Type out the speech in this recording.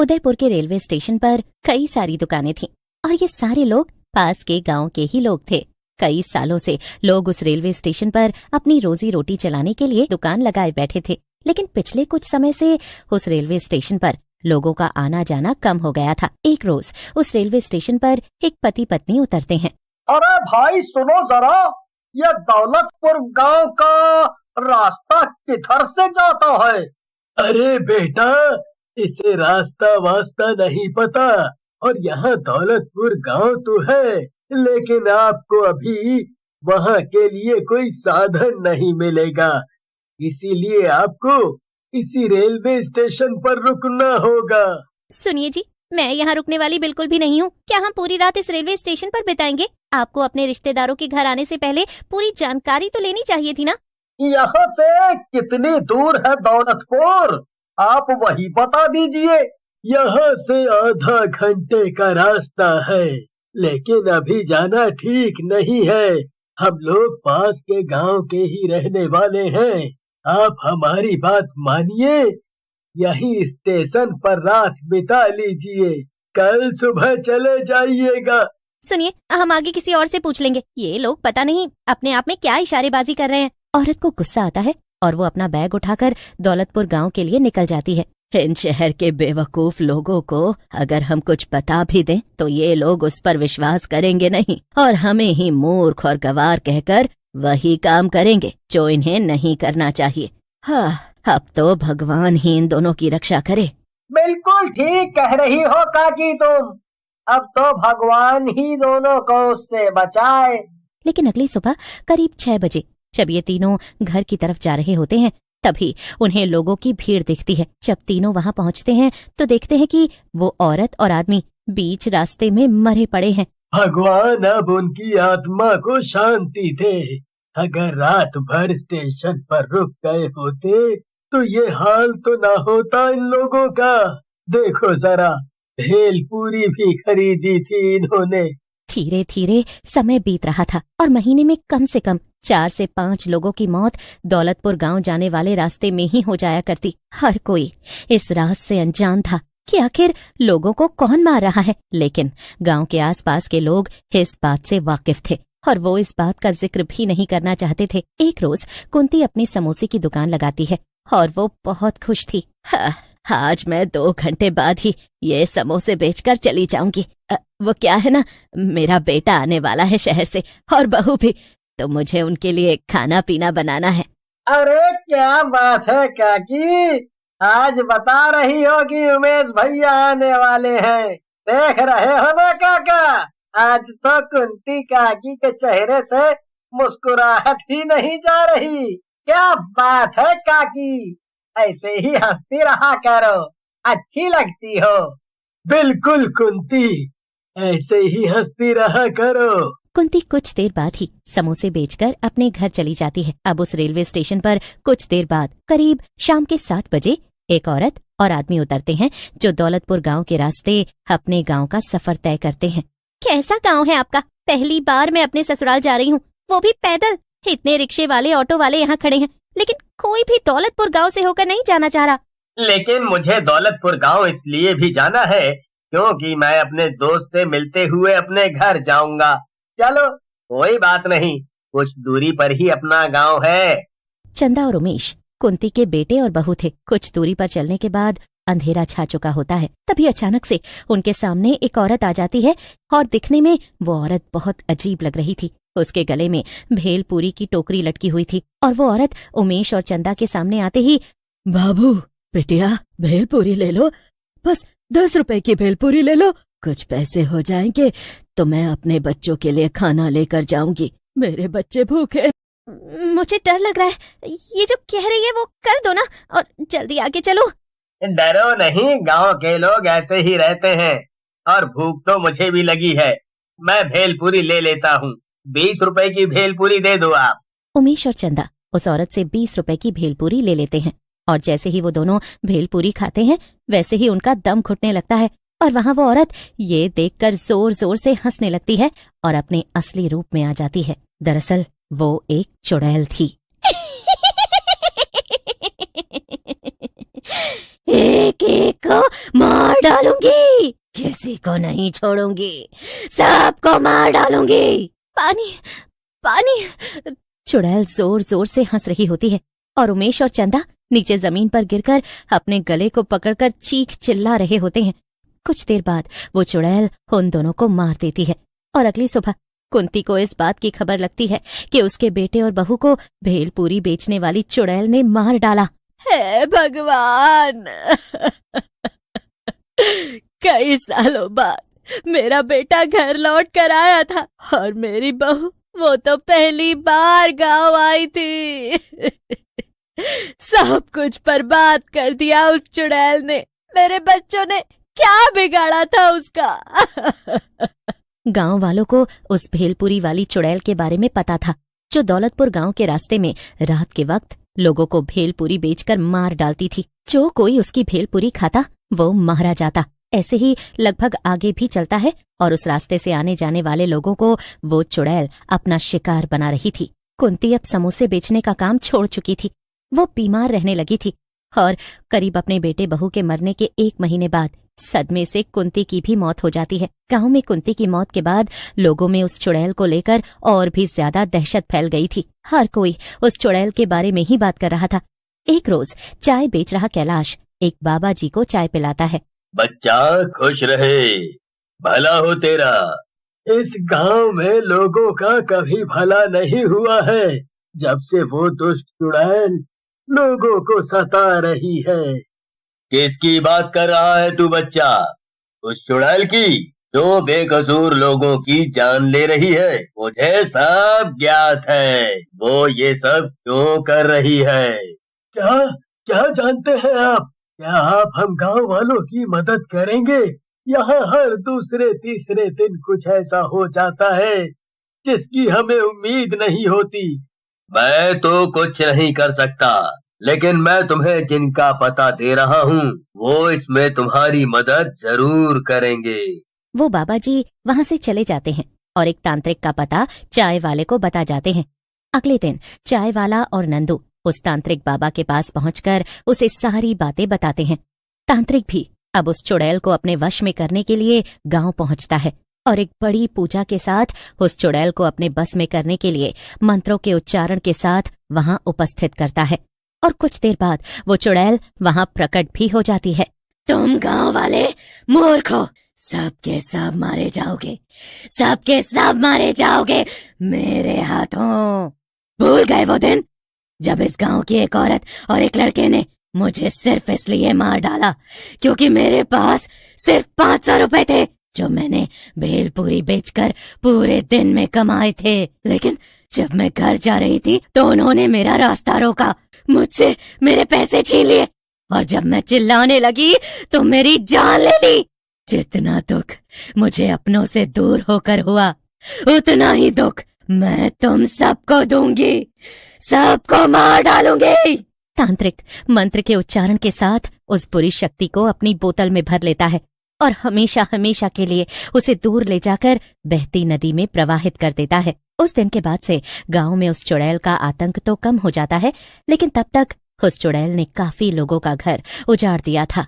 उदयपुर के railway station पर कई सारी दुकानें थीं और ये सारे लोग पास के गांव के ही लोग थे। कई सालों से लोग उस रेलवे स्टेशन पर अपनी रोजी रोटी चलाने के लिए दुकान लगाए बैठे थे, लेकिन पिछले कुछ समय से उस रेलवे स्टेशन पर लोगों का आना जाना कम हो गया था। एक रोज उस रेलवे स्टेशन पर एक पति पत्नी उतरते हैं। अरे भाई सुनो जरा, ये दौलतपुर गांव का रास्ता किधर से जाता है? अरे बेटा, इसे रास्ता वास्ता नहीं पता, और यहाँ दौलतपुर गांव तो है, लेकिन आपको अभी वहाँ के लिए कोई साधन नहीं मिलेगा, इसीलिए आपको इसी रेलवे स्टेशन पर रुकना होगा। सुनिए जी, मैं यहाँ रुकने वाली बिल्कुल भी नहीं हूँ। क्या हम पूरी रात इस रेलवे स्टेशन पर बिताएंगे? आपको अपने रिश्तेदारों के घर आने से पहले पूरी जानकारी तो लेनी चाहिए थी ना। यहाँ से कितनी दूर है दौलतपुर, आप वही बता दीजिए। यहाँ से आधा घंटे का रास्ता है, लेकिन अभी जाना ठीक नहीं है। हम लोग पास के गांव के ही रहने वाले हैं। आप हमारी बात मानिए, यही स्टेशन पर रात बिता लीजिए, कल सुबह चले जाइएगा। सुनिए, हम आगे किसी और से पूछ लेंगे। ये लोग पता नहीं अपने आप में क्या इशारेबाजी कर रहे हैं। औरत को गुस्सा आता है और वो अपना बैग उठाकर दौलतपुर गांव के लिए निकल जाती है। इन शहर के बेवकूफ लोगों को अगर हम कुछ बता भी दें तो ये लोग उस पर विश्वास करेंगे नहीं और हमें ही मूर्ख और गवार कहकर वही काम करेंगे जो इन्हें नहीं करना चाहिए। हाँ, अब तो भगवान ही इन दोनों की रक्षा करे। बिल्कुल ठीक कह रही हो काकी तुम, अब तो भगवान ही दोनों को उससे बचाए। लेकिन अगली सुबह करीब 6 बजे जब ये तीनों घर की तरफ जा रहे होते हैं, तभी उन्हें लोगों की भीड़ दिखती है। जब तीनों वहां पहुंचते हैं तो देखते हैं कि वो औरत और आदमी बीच रास्ते में मरे पड़े हैं। भगवान अब उनकी आत्मा को शांति दे। अगर रात भर स्टेशन पर रुक गए होते तो ये हाल तो ना होता इन लोगों का। देखो जरा, भेलपूरी भी खरीदी थी इन्होंने। धीरे धीरे समय बीत रहा था और महीने में कम से कम 4 से 5 लोगों की मौत दौलतपुर गांव जाने वाले रास्ते में ही हो जाया करती। हर कोई इस राज से अनजान था कि आखिर लोगों को कौन मार रहा है, लेकिन गांव के आसपास के लोग इस बात से वाकिफ थे और वो इस बात का जिक्र भी नहीं करना चाहते थे। एक रोज कुंती अपनी समोसे की दुकान लगाती है और वो बहुत खुश थी। आज मैं 2 घंटे बाद ही ये समोसे बेचकर चली जाऊंगी। वो क्या है ना, मेरा बेटा आने वाला है शहर से और बहू भी, तो मुझे उनके लिए खाना पीना बनाना है। अरे क्या बात है काकी, आज बता रही हो कि उमेश भैया आने वाले हैं। देख रहे हो ना काका, आज तो कुंती काकी के चेहरे से मुस्कुराहट ही नहीं जा रही। क्या बात है काकी, ऐसे ही हंसती रहा करो, अच्छी लगती हो। बिल्कुल कुंती, ऐसे ही हंसती रहा करो। कुंती कुछ देर बाद ही समोसे बेचकर अपने घर चली जाती है। अब उस रेलवे स्टेशन पर कुछ देर बाद करीब शाम के 7 बजे एक औरत और आदमी उतरते हैं जो दौलतपुर गांव के रास्ते अपने गांव का सफर तय करते हैं। कैसा गांव है आपका? पहली बार मैं अपने ससुराल जा रही हूँ, वो भी पैदल। इतने रिक्शे वाले ऑटो वाले यहाँ खड़े हैं, लेकिन कोई भी दौलतपुर गांव से होकर नहीं जाना चाह रहा। लेकिन मुझे दौलतपुर गांव इसलिए भी जाना है क्योंकि मैं अपने दोस्त से मिलते हुए अपने घर जाऊंगा। चलो कोई बात नहीं, कुछ दूरी पर ही अपना गांव है। चंदा और उमेश कुंती के बेटे और बहू थे। कुछ दूरी पर चलने के बाद अंधेरा छा चुका होता है। तभी अचानक से उनके सामने एक औरत आ जाती है और दिखने में वो औरत बहुत अजीब लग रही थी। उसके गले में भेलपूरी की टोकरी लटकी हुई थी और वो औरत उमेश और चंदा के सामने आते ही, बाबू बिटिया, भेलपूरी ले लो, बस 10 रुपए की भेलपूरी ले लो, कुछ पैसे हो जाएंगे तो मैं अपने बच्चों के लिए खाना लेकर जाऊंगी, मेरे बच्चे भूखे। मुझे डर लग रहा है, ये जो कह रही है वो कर दो ना और जल्दी आगे चलो। डरो नहीं, गांव के लोग ऐसे ही रहते हैं और भूख तो मुझे भी लगी है। मैं भेलपूरी ले लेता हूँ, 20 रुपए की भेलपूरी दे दो आप। उमेश और चंदा उस औरत से 20 रुपए की भेलपूरी ले लेते हैं और जैसे ही वो दोनों भेलपूरी खाते हैं वैसे ही उनका दम घुटने लगता है और वहाँ वो औरत ये देखकर जोर जोर से हंसने लगती है और अपने असली रूप में आ जाती है। दरअसल वो एक चुड़ैल थी। एक एक को मार डाल डालूंगी, किसी को नहीं छोड़ूंगी, सबको मार डालूंगी। पानी पानी। चुड़ैल जोर जोर से हंस रही होती है और उमेश और चंदा नीचे जमीन पर गिरकर अपने गले को पकड़कर चीख चिल्ला रहे होते हैं। कुछ देर बाद वो चुड़ैल उन दोनों को मार देती है और अगली सुबह कुंती को इस बात की खबर लगती है कि उसके बेटे और बहू को भेलपूरी बेचने वाली चुड़ैल ने मार डाला। हे भगवान! कई सालों बाद मेरा बेटा घर लौट कर आया था और मेरी बहू वो तो पहली बार गांव आई थी। सब कुछ बर्बाद कर दिया उस चुड़ैल ने। मेरे बच्चों ने क्या बिगाड़ा था उसका? गांव वालों को उस भेलपुरी वाली चुड़ैल के बारे में पता था, जो दौलतपुर गांव के रास्ते में रात के वक्त लोगों को भेलपुरी बेचकर मार डालती थी। जो कोई उसकी भेलपुरी खाता वो मारा जाता। ऐसे ही लगभग आगे भी चलता है और उस रास्ते से आने जाने वाले लोगों को वो चुड़ैल अपना शिकार बना रही थी। कुंती अब समोसे बेचने का काम छोड़ चुकी थी। वो बीमार रहने लगी थी और करीब अपने बेटे बहू के मरने के 1 महीने बाद सदमे से कुंती की भी मौत हो जाती है। गांव में कुंती की मौत के बाद लोगों में उस चुड़ैल को लेकर और भी ज्यादा दहशत फैल गई थी। हर कोई उस चुड़ैल के बारे में ही बात कर रहा था। एक रोज चाय बेच रहा कैलाश एक बाबा जी को चाय पिलाता है। बच्चा खुश रहे, भला हो तेरा। इस गांव में लोगों का कभी भला नहीं हुआ है जब से वो दुष्ट चुड़ैल लोगों को सता रही है। किसकी बात कर रहा है तू बच्चा? उस चुड़ैल की जो बेकसूर लोगों की जान ले रही है। मुझे सब ज्ञात है वो ये सब क्यों कर रही है। क्या क्या जानते हैं आप? क्या आप हम गांव वालों की मदद करेंगे? यहाँ हर दूसरे तीसरे दिन कुछ ऐसा हो जाता है जिसकी हमें उम्मीद नहीं होती। मैं तो कुछ नहीं कर सकता, लेकिन मैं तुम्हें जिनका पता दे रहा हूँ वो इसमें तुम्हारी मदद जरूर करेंगे। वो बाबा जी वहां से चले जाते हैं और एक तांत्रिक का पता चाय वाले को बता जाते हैं। अगले दिन चाय वाला और नंदू उस तांत्रिक बाबा के पास पहुंचकर उसे सारी बातें बताते हैं। तांत्रिक भी अब उस चुड़ैल को अपने वश में करने के लिए गांव पहुंचता है और एक बड़ी पूजा के साथ उस चुड़ैल को अपने बस में करने के लिए मंत्रों के उच्चारण के साथ वहां उपस्थित करता है। और कुछ देर बाद वो चुड़ैल वहां प्रकट भी हो जाती है। तुम गांव वाले मूर्ख हो, सबके सब मारे जाओगे, सबके सब मारे जाओगे मेरे हाथों। भूल गए वो दिन जब इस गांव की एक औरत और एक लड़के ने मुझे सिर्फ इसलिए मार डाला क्योंकि मेरे पास सिर्फ 500 रुपए थे जो मैंने भेलपूरी बेचकर पूरे दिन में कमाए थे। लेकिन जब मैं घर जा रही थी तो उन्होंने मेरा रास्ता रोका, मुझसे मेरे पैसे छीन लिए और जब मैं चिल्लाने लगी तो मेरी जान ले ली। जितना दुख मुझे अपनों से दूर होकर हुआ उतना ही दुख मैं तुम सबको दूंगी, सबको मार डालूंगी। तांत्रिक मंत्र के उच्चारण के साथ उस बुरी शक्ति को अपनी बोतल में भर लेता है और हमेशा हमेशा के लिए उसे दूर ले जाकर बहती नदी में प्रवाहित कर देता है। उस दिन के बाद से गांव में उस चुड़ैल का आतंक तो कम हो जाता है, लेकिन तब तक उस चुड़ैल ने काफी लोगों का घर उजाड़ दिया था।